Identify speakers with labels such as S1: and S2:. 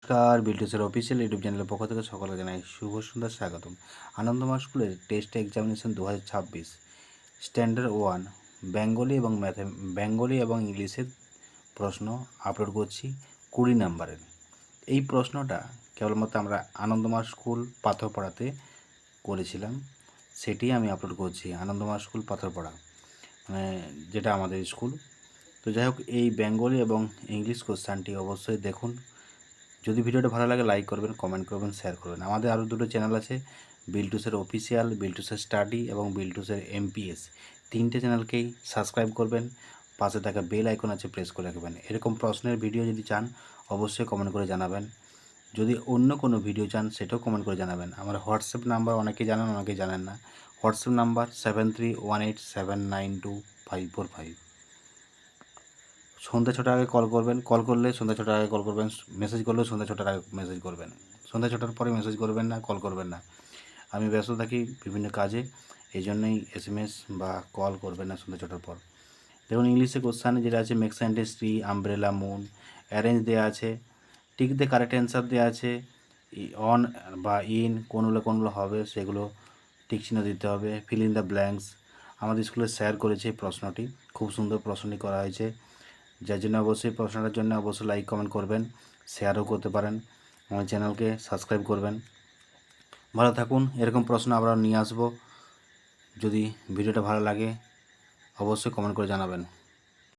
S1: নমস্কার, বিল্টুসের official YouTube চ্যানেলের পক্ষ থেকে সকলকে জানাই শুভ সন্ধ্যার স্বাগতম। আনন্দমা স্কুলের টেস্ট এক্সামিনেশন 2026 স্ট্যান্ডার্ড 1 বেঙ্গলি এবং ইংলিশের প্রশ্ন আপলোড করছি 20 নাম্বারের। এই প্রশ্নটা কেবলমাত্র আমরা আনন্দমা স্কুল পাথরপাড়াতে করেছিলাম, সেটি আমি আপলোড করছি। আনন্দমা স্কুল পাথরপাড়া যেটা আমাদের স্কুল। তো যাই হোক, এই বেঙ্গলি এবং ইংলিশ কোশ্চানটি অবশ্যই দেখুন। যদি ভিডিওটা ভালো লাগে লাইক করবেন, কমেন্ট করবেন, শেয়ার করবেন। আমাদের আরও দুটো চ্যানেল আছে, বিল্টুসের অফিসিয়াল, বিল্টুসের স্টাডি এবং বিল্টুসের এমপিএস। তিনটে চ্যানেলকেই সাবস্ক্রাইব করবেন, পাশে থাকা বেল আইকন আছে প্রেস করে রাখবেন। এরকম প্রশ্নের ভিডিও যদি চান অবশ্যই কমেন্ট করে জানাবেন। যদি অন্য কোনো ভিডিও চান সেটাও কমেন্ট করে জানাবেন। আমার হোয়াটসঅ্যাপ নাম্বার অনেকেই জানেন, অনেকেই জানেন না। WhatsApp number 7318792545। সন্ধ্যা 6টার আগে কল করবেন, কল করলে সন্ধ্যা 6টার আগে কল করবেন, মেসেজ করলেও সন্ধ্যা 6টার আগে মেসেজ করবেন। সন্ধ্যা 6টার পরে মেসেজ করবেন না, কল করবেন না। আমি ব্যস্ত থাকি বিভিন্ন কাজে, এই জন্যই SMS বা কল করবেন না সন্ধ্যা 6টার পর। দেখুন, ইংলিশে কোশ্চানে যেটা আছে make sentence tree, umbrella, moon, arrange দেওয়া আছে, টিক দিয়ে কারেক্ট অ্যান্সার দেওয়া আছে, অন বা ইন কোনগুলো হবে সেগুলো টিক চিহ্ন দিতে হবে। Fill in the blanks. আমাদের স্কুলে শেয়ার করেছে এই প্রশ্নটি, খুব সুন্দর প্রশ্নটি করা হয়েছে, যার জন্য অবশ্যই প্রশ্নটার জন্য অবশ্যই লাইক কমেন্ট করবেন, শেয়ারও করতে পারেন, আমার চ্যানেলকে সাবস্ক্রাইব করবেন। ভালো থাকুন, এরকম প্রশ্ন আমরা নিয়ে আসবো। যদি ভিডিওটা ভালো লাগে অবশ্যই কমেন্ট করে জানাবেন।